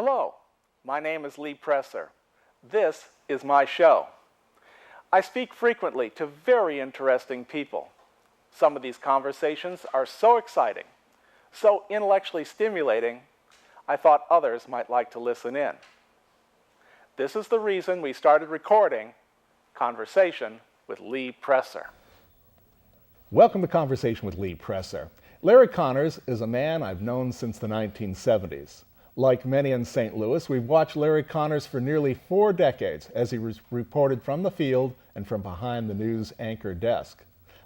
Hello, my name is Lee Presser. This is my show. I speak frequently to very interesting people. Some of these conversations are so exciting, so intellectually stimulating, I thought others might like to listen in. This is the reason we started recording Conversation with Lee Presser. Welcome to Conversation with Lee Presser. Larry Connors is a man I've known since the 1970s. Like many in St. Louis, we've watched Larry Connors for nearly 4 decades as he reported from the field and from behind the news anchor desk.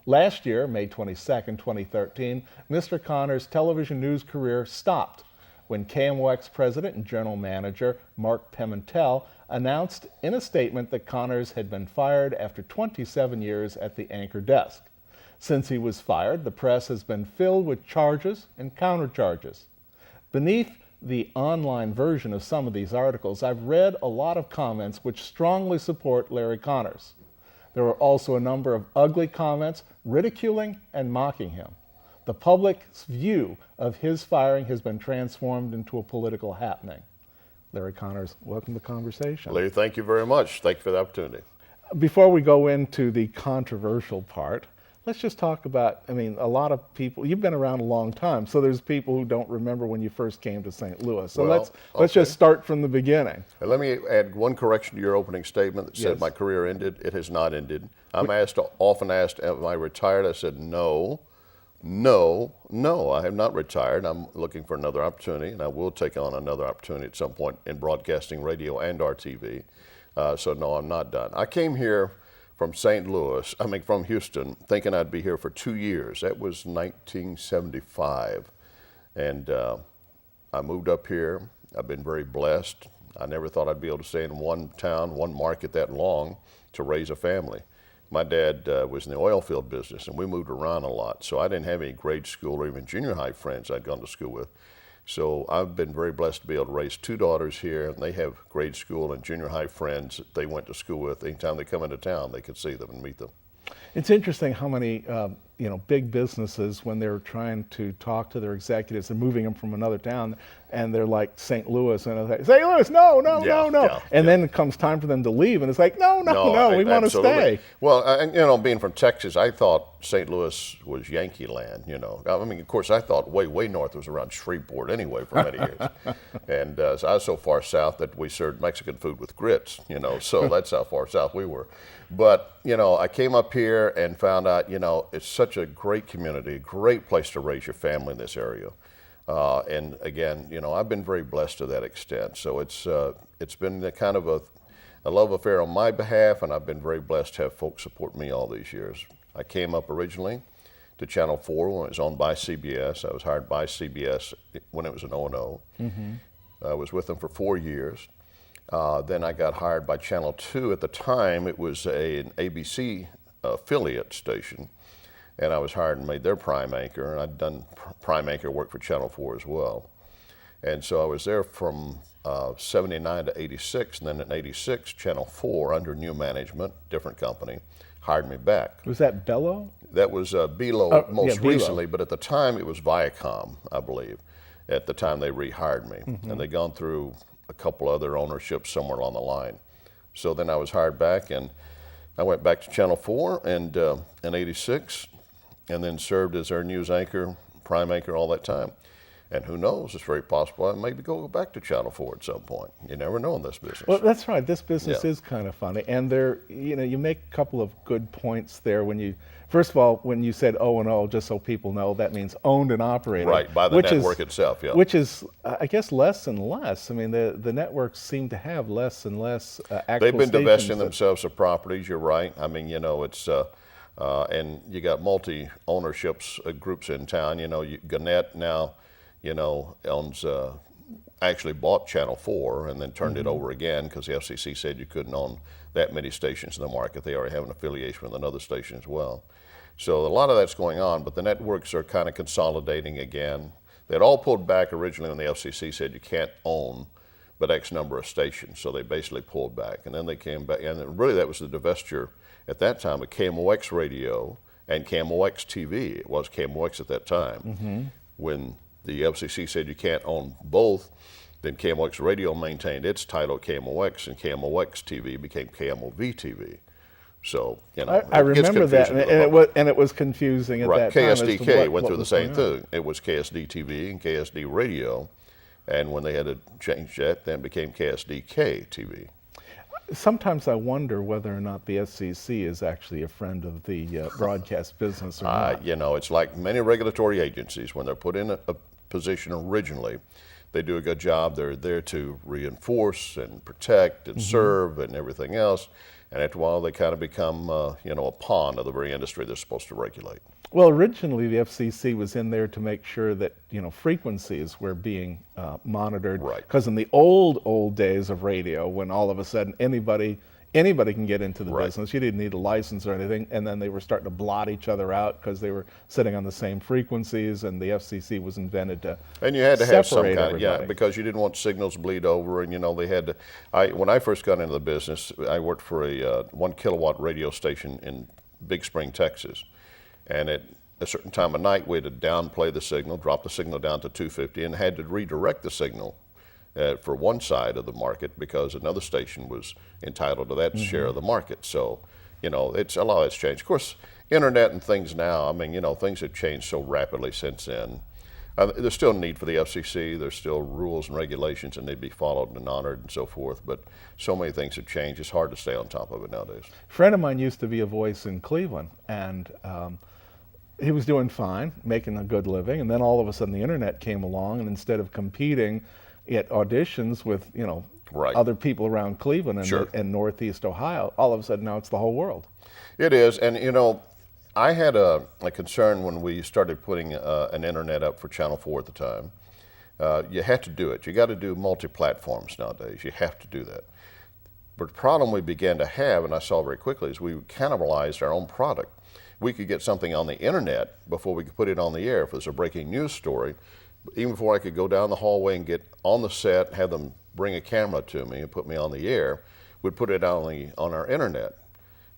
Last year, May 22nd, 2013, Mr. Connors' television news career stopped when KMOX president and general manager Mark Pimentel announced in a statement that Connors had been fired after 27 years at the anchor desk. Since he was fired, the press has been filled with charges and countercharges. Beneath the online version of some of these articles, I've read a lot of comments which strongly support Larry Connors. There were also a number of ugly comments ridiculing and mocking him. The public's view of his firing has been transformed into a political happening. Larry Connors, welcome to Conversation. Lee, thank you very much. Thank you for the opportunity. Before we go into the controversial part, let's just talk about, a lot of people, you've been around a long time, so there's people who don't remember when you first came to St. Louis. So let's just start from the beginning. And let me add one correction to your opening statement that said Yes. my career ended. It has not ended. I'm often asked, am I retired? I said, no, I have not retired. I'm looking for another opportunity, and I will take on another opportunity at some point in broadcasting, radio, and RTV. So no, I'm not done. I came here from Houston, thinking I'd be here for 2 years. That was 1975. And I moved up here. I've been very blessed. I never thought I'd be able to stay in one town, one market that long to raise a family. My dad was in the oil field business, and we moved around a lot. So I didn't have any grade school or even junior high friends I'd gone to school with. So I've been very blessed to be able to raise 2 daughters here, and they have grade school and junior high friends that they went to school with. Anytime they come into town, they could see them and meet them. It's interesting how many big businesses, when they're trying to talk to their executives, they're moving them from another town, and they're like St. Louis, and it's like, St. Louis, no. And then it comes time for them to leave, and it's like, no, we want to stay. Well, being from Texas, I thought St. Louis was Yankee land, of course, I thought way north was around Shreveport anyway for many years. And so I was so far south that we served Mexican food with grits, so that's how far south we were. But, I came up here and found out, it's such a great community, great place to raise your family in this area. And again, I've been very blessed to that extent. So it's been a kind of a love affair on my behalf, and I've been very blessed to have folks support me all these years. I came up originally to Channel 4 when it was owned by CBS. I was hired by CBS when it was an O&O. Mm-hmm. I was with them for 4 years. Then I got hired by Channel 2. At the time, it was an ABC affiliate station, and I was hired and made their prime anchor, and I'd done prime anchor work for Channel 4 as well. And so I was there from 79 to 86, and then in 86, Channel 4, under new management, different company, hired me back. Was that Bello? That was Belo Belo. Recently, but at the time it was Viacom, I believe. At the time they rehired me, and they'd gone through a couple other ownerships somewhere along the line. So then I was hired back, and I went back to Channel 4 and in 86, and then served as their news anchor, prime anchor all that time. And who knows, it's very possible I maybe go back to Channel 4 at some point. You never know in this business. Well, that's right. This business is kind of funny. And you make a couple of good points there first of all, when you said O&O, just so people know, that means owned and operated. Right, by the network itself, yeah. Which is, I guess, less and less. The networks seem to have less and less actual They've been stations divesting themselves of properties, you're right. It's, and you got multi-ownerships groups in town. Gannett now, owns, actually bought Channel 4 and then turned it over again because the FCC said you couldn't own that many stations in the market. They already have an affiliation with another station as well. So a lot of that's going on, but the networks are kind of consolidating again. They'd all pulled back originally when the FCC said you can't own but X number of stations. So they basically pulled back, and then they came back, and really that was the divestiture at that time of KMOX radio and KMOX TV. It was KMOX at that time. When the FCC said you can't own both, Then KMOX Radio maintained its title KMOX, and KMOX TV became KMOV TV. So, you know, I it gets remember that, confusing and it was confusing at right. that time. KSDK went through the was same going on. thing. It was KSD TV and KSD Radio, and when they had to change that, then it became KSDK TV. Sometimes I wonder whether or not the SEC is actually a friend of the broadcast business or not. You know, it's like many regulatory agencies. When they're put in a position originally, they do a good job. They're there to reinforce and protect and serve and everything else. And after a while, they kind of become, you know, a pawn of the very industry they're supposed to regulate. Well, originally the FCC was in there to make sure that, you know, frequencies were being monitored. Right. Because in the old days of radio, when all of a sudden anybody can get into the Right. business, you didn't need a license or anything, and then they were starting to blot each other out because they were sitting on the same frequencies, and the FCC was invented to And you had to have some separate kind of, yeah, everybody. because you didn't want signals to bleed over, and you know, they had to, when I first got into the business, I worked for a 1 kilowatt radio station in Big Spring, Texas. And at a certain time of night, we had to downplay the signal, drop the signal down to 250, and had to redirect the signal for one side of the market because another station was entitled to that share of the market. So, you know, it's a lot that's changed. Of course, internet and things now, I mean, you know, things have changed so rapidly since then. There's still a need for the FCC. There's still rules and regulations, and they'd be followed and honored and so forth. But so many things have changed. It's hard to stay on top of it nowadays. A friend of mine used to be a voice in Cleveland, and he was doing fine, making a good living, and then all of a sudden the internet came along, and instead of competing at auditions with, you know, Right. other people around Cleveland and, Sure. and Northeast Ohio, all of a sudden now it's the whole world. It is, and you know, I had a concern when we started putting an internet up for Channel 4 at the time. You had to do it. You got to do multi-platforms nowadays. You have to do that. But the problem we began to have, and I saw very quickly, is we cannibalized our own product. We could get something on the internet before we could put it on the air. If it was a breaking news story, even before I could go down the hallway and get on the set, have them bring a camera to me and put me on the air, we'd put it on our internet,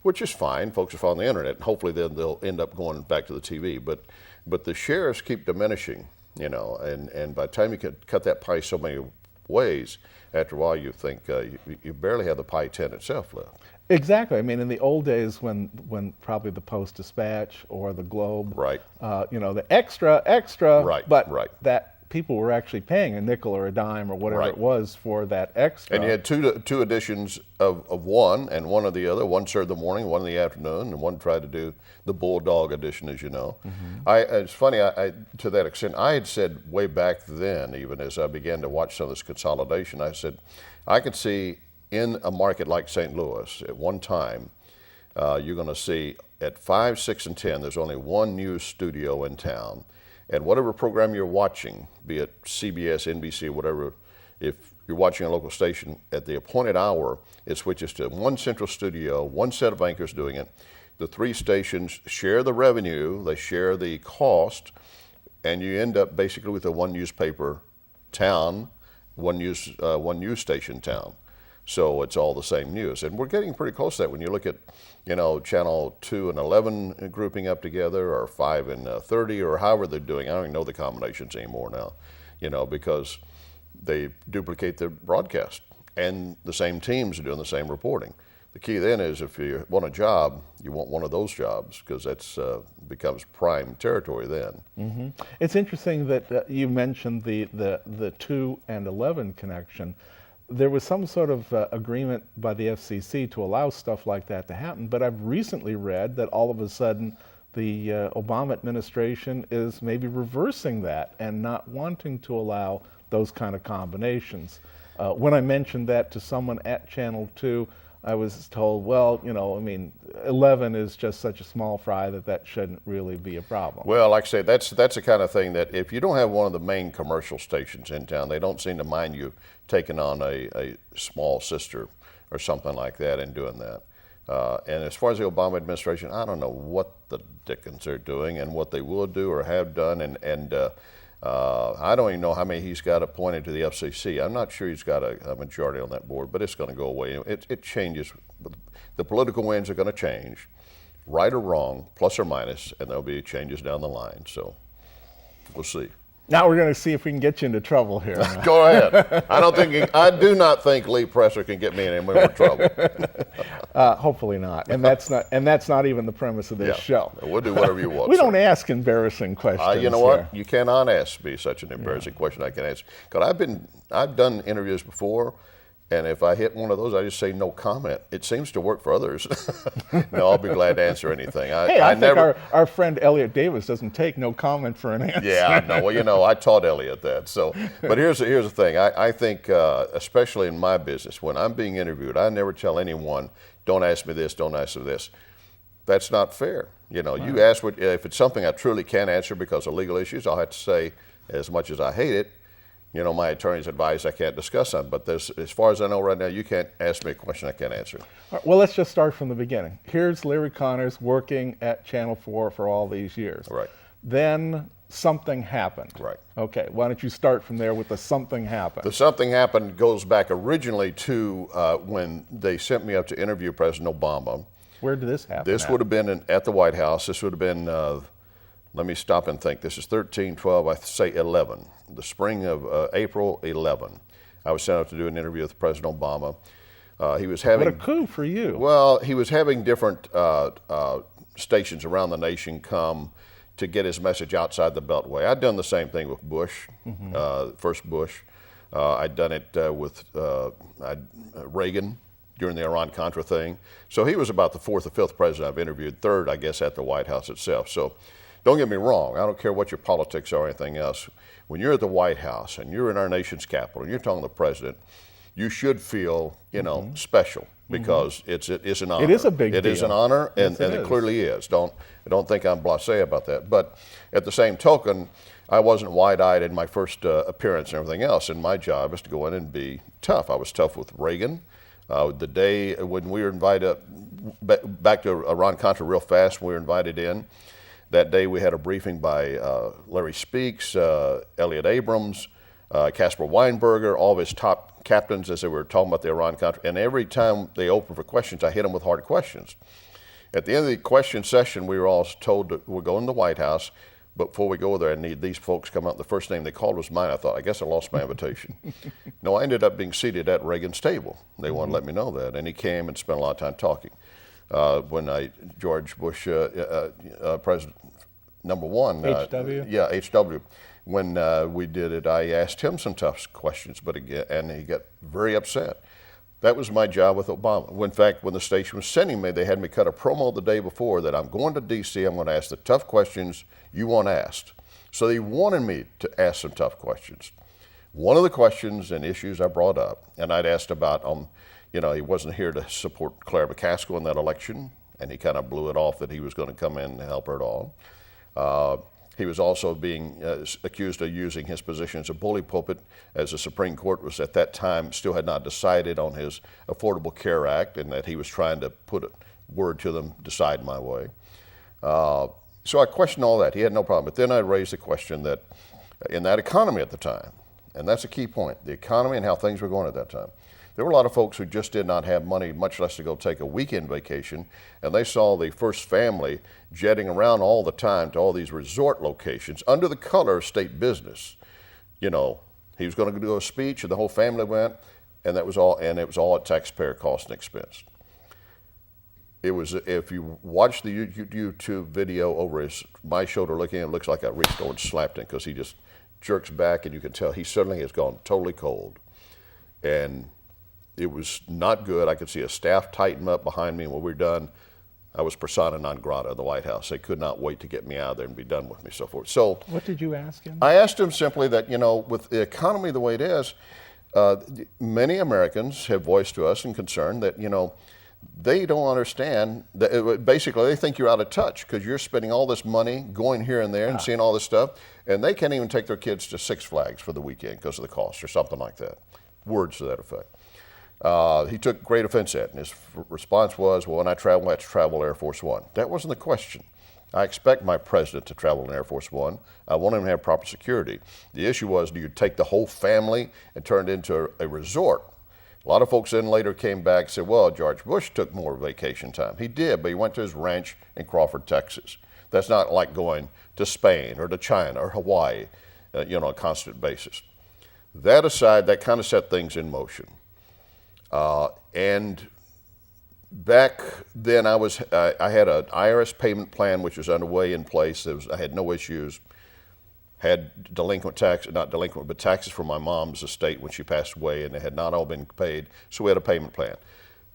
which is fine. Folks are following the internet. Hopefully then they'll end up going back to the TV. But the shares keep diminishing, you know, and by the time you can cut that pie so many ways, after a while you think you barely have the pie tin itself left. Exactly. I mean, in the old days when probably the Post-Dispatch or the Globe, Right. You know, the extra, Right, but right. that people were actually paying a nickel or a dime or whatever Right. it was for that extra. And you had two editions of one and one of the other. One served the morning, one in the afternoon, and one tried to do the Bulldog edition, as you know. It's funny, to that extent, I had said way back then, even as I began to watch some of this consolidation, I said, I could see in a market like St. Louis at one time, you're going to see at 5, 6, and 10, there's only one news studio in town. And whatever program you're watching, be it CBS, NBC, whatever, if you're watching a local station, at the appointed hour, it switches to one central studio, one set of anchors doing it. The three stations share the revenue, they share the cost, and you end up basically with a one newspaper town, one news station town. So it's all the same news. And we're getting pretty close to that when you look at, you know, Channel 2 and 11 grouping up together, or 5 and 30, or however they're doing. I don't even know the combinations anymore now, you know, because they duplicate the broadcast. And the same teams are doing the same reporting. The key then is if you want a job, you want one of those jobs, because that's becomes prime territory then. It's interesting that you mentioned the 2 and 11 connection. There was some sort of agreement by the FCC to allow stuff like that to happen, but I've recently read that all of a sudden the Obama administration is maybe reversing that and not wanting to allow those kind of combinations. When I mentioned that to someone at Channel 2, I was told, well, you know, I mean, 11 is just such a small fry that shouldn't really be a problem. Well, like I say, that's the kind of thing that if you don't have one of the main commercial stations in town, they don't seem to mind you taking on a small sister or something like that and doing that. And as far as the Obama administration, I don't know what the dickens they're doing and what they will do or have done. And I don't even know how many he's got appointed to the FCC. I'm not sure he's got a majority on that board, but it's going to go away. It changes. The political winds are going to change, right or wrong, plus or minus, and there'll be changes down the line. So we'll see. Now we're going to see if we can get you into trouble here. Go ahead. I do not think Lee Presser can get me in any more trouble. Hopefully not. And that's not even the premise of this show. We'll do whatever you want. We don't ask embarrassing questions. You know what? You cannot ask me such an embarrassing question I can answer. Because I've done interviews before, and if I hit one of those, I just say no comment. It seems to work for others. No, I'll be glad to answer anything. I think our friend Elliot Davis doesn't take no comment for an answer. Yeah, I know. Well, I taught Elliot that. So, but here's the thing. I think, especially in my business, when I'm being interviewed, I never tell anyone, don't ask me this, don't ask me this. That's not fair. You ask if it's something I truly can't answer because of legal issues, I'll have to say, as much as I hate it, my attorney's advice I can't discuss them. But as far as I know right now, you can't ask me a question I can't answer. Well, let's just start from the beginning. Here's Larry Connors working at Channel 4 for all these years. Right. Then something happened. Right. Okay, why don't you start from there with the something happened? The something happened goes back originally to when they sent me up to interview President Obama. Where did this happen? This would have been at the White House. This would have been, let me stop and think. This is 13, 12, I say 11. The spring of April 11. I was sent out to do an interview with President Obama. He was having... What a coup for you. Well, he was having different stations around the nation come to get his message outside the Beltway. I'd done the same thing with Bush, first Bush. I'd done it with Reagan during the Iran-Contra thing. So he was about the fourth or fifth president I've interviewed, third, I guess, at the White House itself. So don't get me wrong. I don't care what your politics are or anything else. When you're at the White House and you're in our nation's capital and you're talking to the president, you should feel, special because it's an honor. It is a big deal. It is an honor, and Yes, it clearly is. Don't think I'm blasé about that. But at the same token, I wasn't wide-eyed in my first appearance and everything else, and my job is to go in and be tough. I was tough with Reagan. The day when we were invited, back to Iran-Contra real fast, when we were invited in, that day we had a briefing by Larry Speaks, Elliot Abrams, Caspar Weinberger, all of his top captains as they were talking about the Iran-Contra. And every time they opened for questions, I hit them with hard questions. At the end of the question session, we were all told that we're going to the White House. But before we go there, I need these folks come out. The first name they called was mine. I thought, I guess I lost my invitation. No, I ended up being seated at Reagan's table. They wanted to let me know that. And he came and spent a lot of time talking. When George Bush, President number one. H.W.? Yeah, H.W. When we did it, I asked him some tough questions, and he got very upset. That was my job with Obama. In fact, when the station was sending me, they had me cut a promo the day before that I'm going to D.C., I'm going to ask the tough questions you want asked. So they wanted me to ask some tough questions. One of the questions and issues I brought up, and I'd asked about, he wasn't here to support Claire McCaskill in that election, and he kind of blew it off that he was going to come in and help her at all. He was also being accused of using his position as a bully pulpit, as the Supreme Court was at that time still had not decided on his Affordable Care Act, and that he was trying to put a word to them, decide my way. So I questioned all that. He had no problem. But then I raised the question that in that economy at the time, and that's a key point, the economy and how things were going at that time, there were a lot of folks who just did not have money, much less to go take a weekend vacation, and they saw the first family jetting around all the time to all these resort locations under the color of state business. He was going to do a speech, and the whole family went, and it was all at taxpayer cost and expense. It was, if you watch the YouTube video over my shoulder looking at it, looks like I reached over and slapped him because he just jerks back, and you can tell he suddenly has gone totally cold. And it was not good. I could see a staff tighten up behind me, and when we were done, I was persona non grata in the White House. They could not wait to get me out of there and be done with me, so forth. So, what did you ask him? I asked him simply that, with the economy the way it is, many Americans have voiced to us and concern that, they don't understand that basically they think you're out of touch because you're spending all this money going here and there and seeing all this stuff, and they can't even take their kids to Six Flags for the weekend because of the cost or something like that. Words to that effect. He took great offense at it, and his response was, well, when I travel, I have to travel Air Force One. That wasn't the question. I expect my president to travel in Air Force One. I want him to have proper security. The issue was, do you take the whole family and turn it into a resort? A lot of folks then later came back and said, well, George Bush took more vacation time. He did, but he went to his ranch in Crawford, Texas. That's not like going to Spain or to China or Hawaii. on a constant basis. That aside, that kind of set things in motion. And back then, I had an IRS payment plan which was underway in place. I had no issues. Had delinquent tax, not delinquent, but taxes from my mom's estate when she passed away, and they had not all been paid. So we had a payment plan.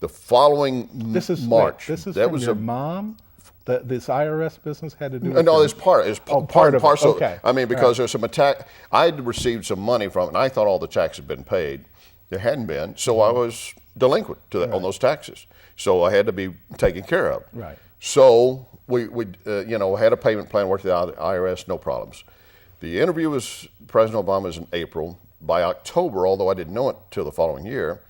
The following March, this is that from was your mom. This IRS business had to do. No, it's part. It's part and parcel. Okay. I mean, because there's some attack. I'd received some money from it, and I thought all the taxes had been paid. There hadn't been, so I was delinquent on those taxes. So I had to be taken care of. Right. So we had a payment plan, worked it out at the IRS, no problems. The interview was President Obama's in April. By October, although I didn't know it till the following year,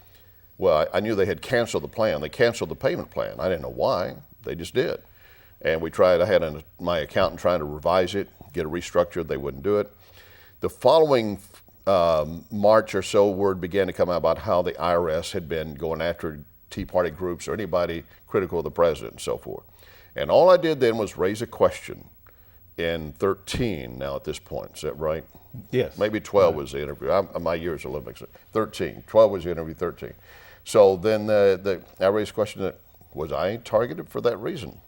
well, I knew they had canceled the plan. They canceled the payment plan. I didn't know why. They just did. And we tried. I had my accountant trying to revise it, get it restructured. They wouldn't do it. The following March or so, word began to come out about how the IRS had been going after Tea Party groups or anybody critical of the president and so forth. And all I did then was raise a question in 13 now at this point. Is that right? Yes. Maybe 12 was the interview. My years are a little mixed up. 13. 12 was the interview, 13. So then I raised a question that, was I targeted for that reason?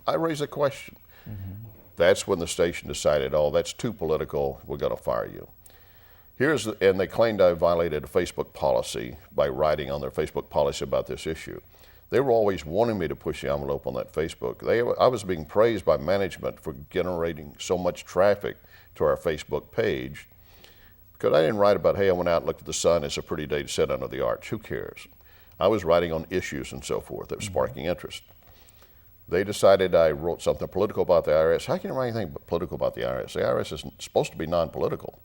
I raised a question. Mm-hmm. That's when the station decided, oh, that's too political, we're going to fire you. And they claimed I violated a Facebook policy by writing on their Facebook policy about this issue. They were always wanting me to push the envelope on that Facebook. I was being praised by management for generating so much traffic to our Facebook page because I didn't write about, hey, I went out and looked at the sun, it's a pretty day to sit under the arch. Who cares? I was writing on issues and so forth that was sparking interest. They decided I wrote something political about the IRS. How can you write anything political about the IRS? The IRS is supposed to be non-political,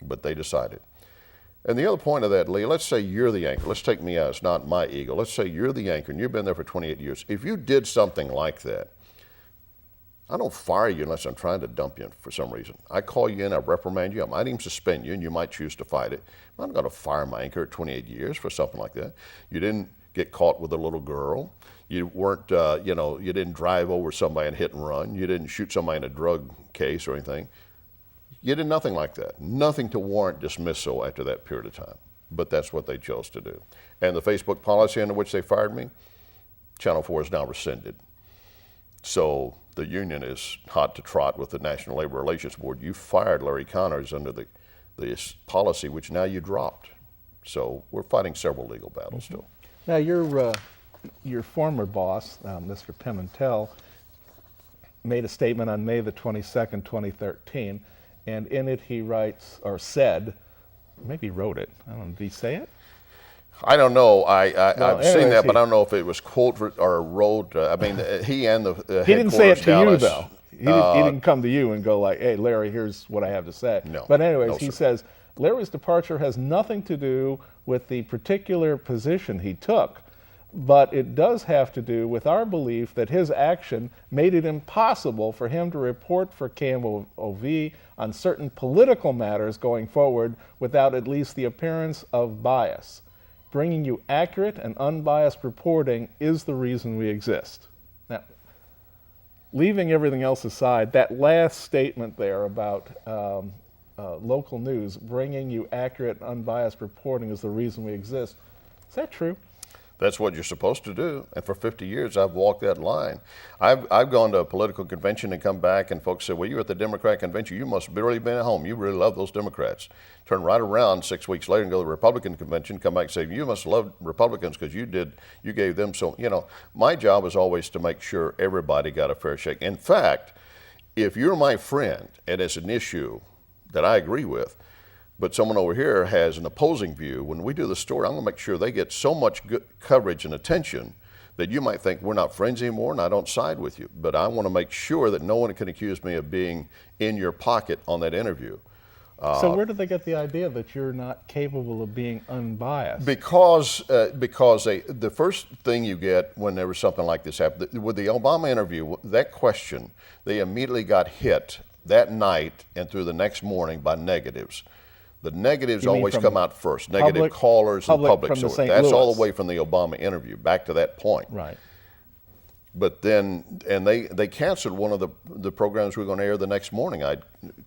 but they decided. And the other point of that, Lee, let's say you're the anchor. Let's take me out. It's not my ego. Let's say you're the anchor and you've been there for 28 years. If you did something like that, I don't fire you unless I'm trying to dump you for some reason. I call you in, I reprimand you, I might even suspend you, and you might choose to fight it. I'm not going to fire my anchor at 28 years for something like that. You didn't get caught with a little girl. You weren't, you didn't drive over somebody and hit and run. You didn't shoot somebody in a drug case or anything. You did nothing like that. Nothing to warrant dismissal after that period of time. But that's what they chose to do. And the Facebook policy under which they fired me, Channel 4 is now rescinded. So the union is hot to trot with the National Labor Relations Board. You fired Larry Connors under this policy, which now you dropped. So we're fighting several legal battles still. Now your former boss, Mr. Pimentel, made a statement on May the 22nd, 2013, and in it he writes, or said, maybe wrote it, I don't know, did he say it? I don't know. I've seen that, but I don't know if it was quoted or wrote. He and the he didn't say it to Dallas, you, though. He didn't come to you and go like, hey, Larry, here's what I have to say. No. But anyways, No, he sir. says, Larry's departure has nothing to do with the particular position he took, but it does have to do with our belief that his action made it impossible for him to report for KMOV on certain political matters going forward without at least the appearance of bias. Bringing you accurate and unbiased reporting is the reason we exist. Now, leaving everything else aside, that last statement there about local news, bringing you accurate and unbiased reporting is the reason we exist, is that true? That's what you're supposed to do. And for 50 years, I've walked that line. I've gone to a political convention and come back, and folks said, well, you were at the Democrat convention. You must have really been at home. You really love those Democrats. Turn right around 6 weeks later and go to the Republican convention, come back and say, you must love Republicans because you gave them so, my job is always to make sure everybody got a fair shake. In fact, if you're my friend and it's an issue that I agree with, but someone over here has an opposing view, when we do the story, I'm going to make sure they get so much good coverage and attention that you might think we're not friends anymore and I don't side with you. But I want to make sure that no one can accuse me of being in your pocket on that interview. So where did they get the idea that you're not capable of being unbiased? Because the first thing you get when there was something like this happened, with the Obama interview, that question, they immediately got hit that night and through the next morning by negatives. The negatives always come out first, negative callers and public. So that's all the way from the Obama interview, back to that point. Right. But then, and they canceled one of the programs we were going to air the next morning. I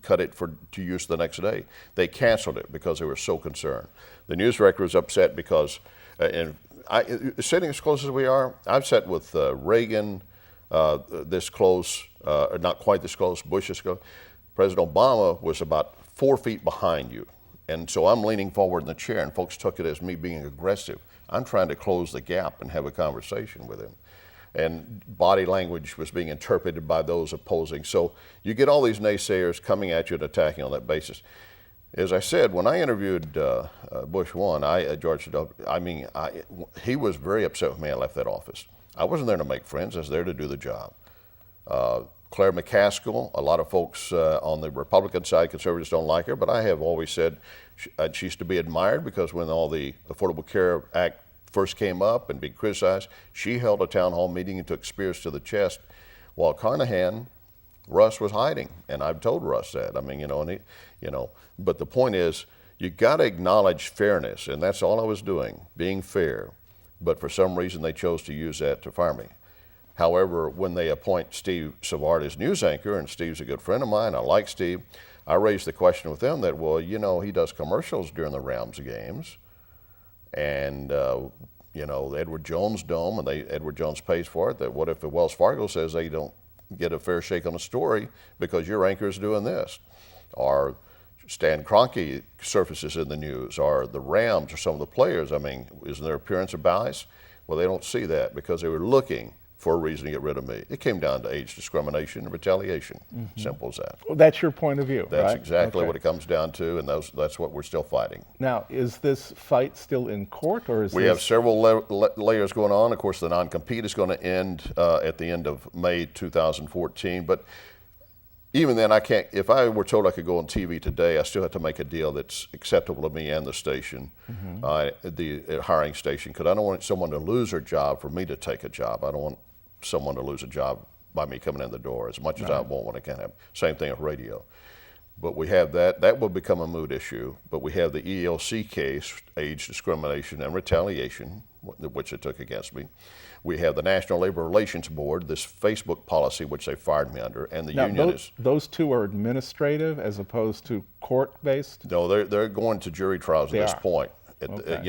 cut it to use the next day. They canceled it because they were so concerned. The news director was upset because, sitting as close as we are, I've sat with Reagan this close, not quite this close, Bush this close. President Obama was about 4 feet behind you. And so I'm leaning forward in the chair, and folks took it as me being aggressive. I'm trying to close the gap and have a conversation with him. And body language was being interpreted by those opposing. So you get all these naysayers coming at you and attacking on that basis. As I said, when I interviewed Bush 1, George W., he was very upset with me. I left that office. I wasn't there to make friends. I was there to do the job. Claire McCaskill, a lot of folks on the Republican side, conservatives don't like her, but I have always said she's to be admired because when all the Affordable Care Act first came up and being criticized, she held a town hall meeting and took spears to the chest, while Carnahan, Russ was hiding, and I've told Russ that. But the point is, you got to acknowledge fairness, and that's all I was doing, being fair. But for some reason, they chose to use that to fire me. However, when they appoint Steve Savard as news anchor, and Steve's a good friend of mine, I like Steve, I raised the question with them that, well, he does commercials during the Rams games, and the Edward Jones Dome, and Edward Jones pays for it. That what if the Wells Fargo says they don't get a fair shake on the story because your anchor is doing this? Or Stan Kroenke surfaces in the news, or the Rams, or some of the players. Isn't there appearance of bias? Well, they don't see that because they were looking for a reason to get rid of me. It came down to age discrimination and retaliation. Mm-hmm. Simple as that. Well, that's your point of view, That's right? exactly Okay. what it comes down to, and that's what we're still fighting. Now, is this fight still in court, or is We have several layers going on. Of course, the non-compete is going to end at the end of May 2014, but even then, I can't. If I were told I could go on TV today, I still have to make a deal that's acceptable to me and the station, the hiring station, because I don't want someone to lose their job for me to take a job. I don't want someone to lose a job by me coming in the door, as much as I want when I can have. Same thing with radio. But we have that. That will become a moot issue. But we have the EEOC case, age discrimination and retaliation, which they took against me. We have the National Labor Relations Board, this Facebook policy, which they fired me under, and the union is... Those two are administrative as opposed to court-based? No, they're going to jury trials at this point. Okay.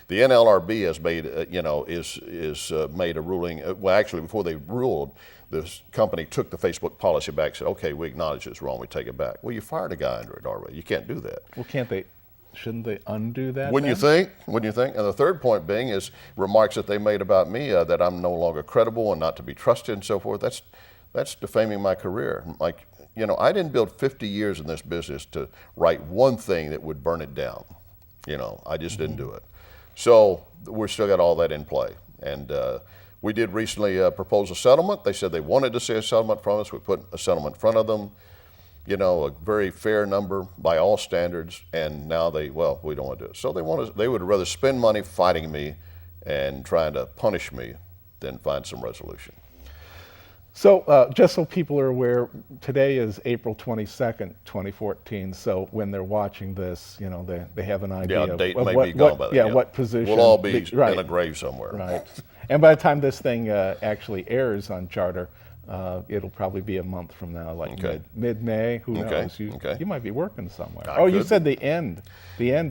The NLRB has made, is made a ruling. Well, actually, before they ruled, this company took the Facebook policy back, said, okay, we acknowledge it's wrong, we take it back. Well, you fired a guy under it already. You can't do that. Well, shouldn't they undo that? Wouldn't you think? And the third point being is remarks that they made about me, that I'm no longer credible and not to be trusted and so forth. That's defaming my career. I didn't build 50 years in this business to write one thing that would burn it down. I just didn't do it. So we're still got all that in play. And we did recently propose a settlement. They said they wanted to see a settlement from us. We put a settlement in front of them, a very fair number by all standards. And now we don't want to do it. So they would rather spend money fighting me and trying to punish me than find some resolution. So just so people are aware, today is April 22nd, 2014. So when they're watching this, they have an idea Yeah, date of may be gone by then. Yeah, what position. We'll all be in a grave somewhere. Right. And by the time this thing actually airs on Charter, it'll probably be a month from now, like mid-May. Who knows? You might be working somewhere. You said the end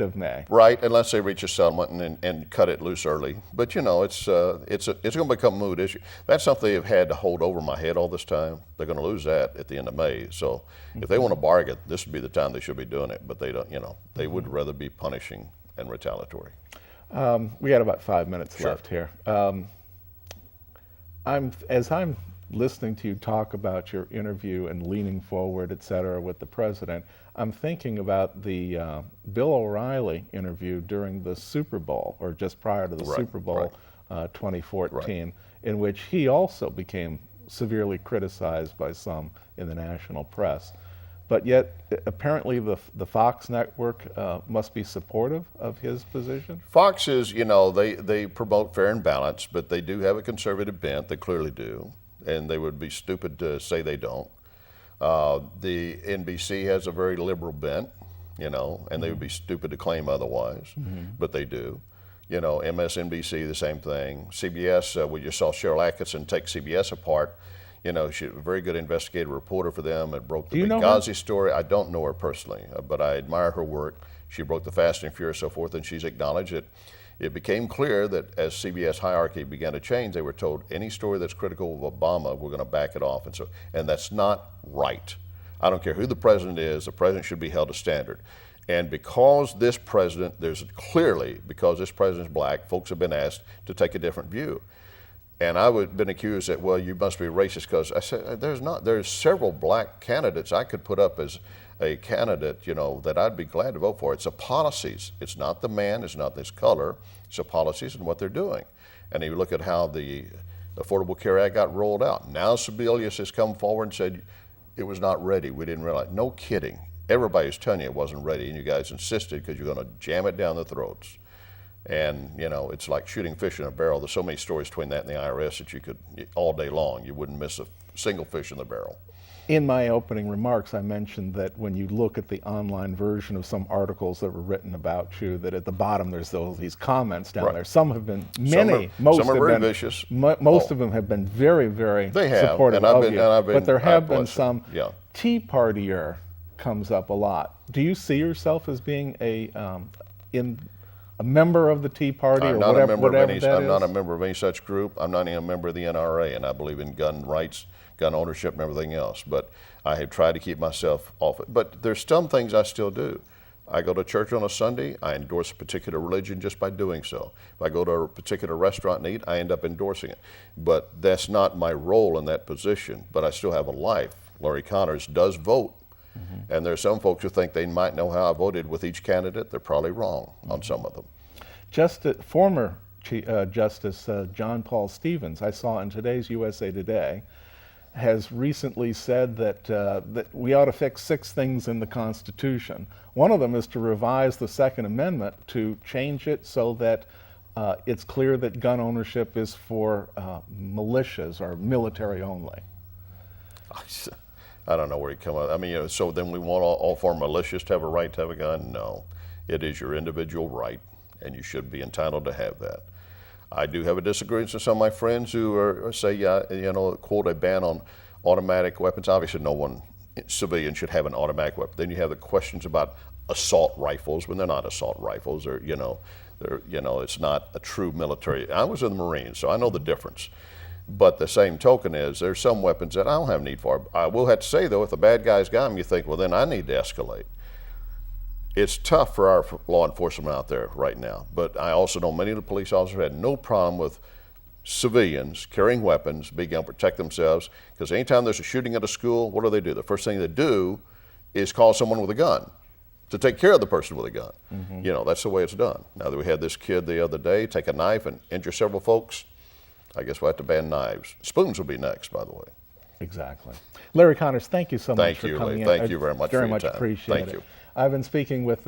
of May. Right, unless they reach a settlement and cut it loose early. But it's going to become a moot issue. That's something they've had to hold over my head all this time. They're going to lose that at the end of May. So if they want to bargain, this would be the time they should be doing it. But they don't. They would rather be punishing and retaliatory. We got about 5 minutes left here. As I'm listening to you talk about your interview and leaning forward, et cetera, with the president, I'm thinking about the Bill O'Reilly interview during the Super Bowl, or just prior to the Super Bowl 2014, in which he also became severely criticized by some in the national press. But yet, apparently, the Fox network must be supportive of his position? Fox is, they promote fair and balanced, but they do have a conservative bent. They clearly do. And they would be stupid to say they don't. The NBC has a very liberal bent, and they would be stupid to claim otherwise, but they do. You know, MSNBC, the same thing. CBS, we just saw Cheryl Atkinson take CBS apart. You know, she's a very good investigative reporter for them and broke the Benghazi story. I don't know her personally, but I admire her work. She broke the Fast and Furious, so forth, and she's acknowledged it. It became clear that as CBS hierarchy began to change, they were told any story that's critical of Obama, we're going to back it off. And that's not right. I don't care who the president is, the president should be held to standard. And because this president, because this president's black, folks have been asked to take a different view. And I would have been accused that, well, you must be racist, because I said, there's several black candidates I could put up as a candidate, you know, that I'd be glad to vote for. It's the policies. It's not the man, it's not this color, it's the policies and what they're doing. And you look at how the Affordable Care Act got rolled out. Now Sebelius has come forward and said it was not ready. We didn't realize. No kidding. Everybody's telling you it wasn't ready, and you guys insisted because you're going to jam it down their throats. And, you know, it's like shooting fish in a barrel. There's so many stories between that and the IRS that you could, all day long, you wouldn't miss a single fish in the barrel. In my opening remarks, I mentioned that when you look at the online version of some articles that were written about you, that at the bottom there's these comments down there. Some have been, most are very vicious. Most of them have been very, very supportive of you. But there have been some. Tea Partier comes up a lot. Do you see yourself as being a member of the Tea Party or whatever that is? I'm not a member of any such group. I'm not even a member of the NRA, and I believe in gun rights, gun ownership, and everything else. But I have tried to keep myself off it. But there's some things I still do. I go to church on a Sunday. I endorse a particular religion just by doing so. If I go to a particular restaurant and eat, I end up endorsing it. But that's not my role in that position. But I still have a life. Larry Connors does vote. And there are some folks who think they might know how I voted with each candidate. They're probably wrong on some of them. Former Justice John Paul Stevens, I saw in today's USA Today, has recently said that we ought to fix 6 things in the Constitution. One of them is to revise the Second Amendment to change it so that it's clear that gun ownership is for militias or military only. I don't know where he come up. I mean, you know, so then we want all foreign militias to have a right to have a gun? No. It is your individual right, and you should be entitled to have that. I do have a disagreement with some of my friends who say, you know, quote, a ban on automatic weapons. Obviously, no one, civilian, should have an automatic weapon. Then you have the questions about assault rifles when they're not assault rifles, or, it's not a true military. I was in the Marines, so I know the difference. But the same token is there's some weapons that I don't have need for. I will have to say, though, if the bad guy's got them, you think, well, then I need to escalate. It's tough for our law enforcement out there right now. But I also know many of the police officers had no problem with civilians carrying weapons, being able to protect themselves. Because anytime there's a shooting at a school, what do? The first thing they do is call someone with a gun to take care of the person with a gun. You know, that's the way it's done. Now that we had this kid the other day take a knife and injure several folks, I guess we'll have to ban knives. Spoons will be next, by the way. Exactly. Larry Connors, thank you so much for coming in. Thank you very much for your time. Very much appreciate it. Thank you. I've been speaking with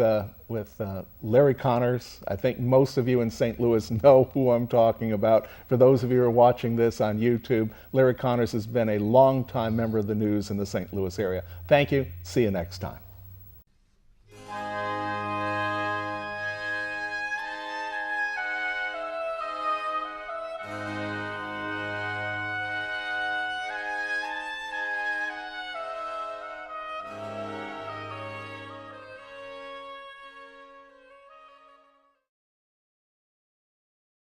Larry Connors. I think most of you in St. Louis know who I'm talking about. For those of you who are watching this on YouTube, Larry Connors has been a longtime member of the news in the St. Louis area. Thank you. See you next time.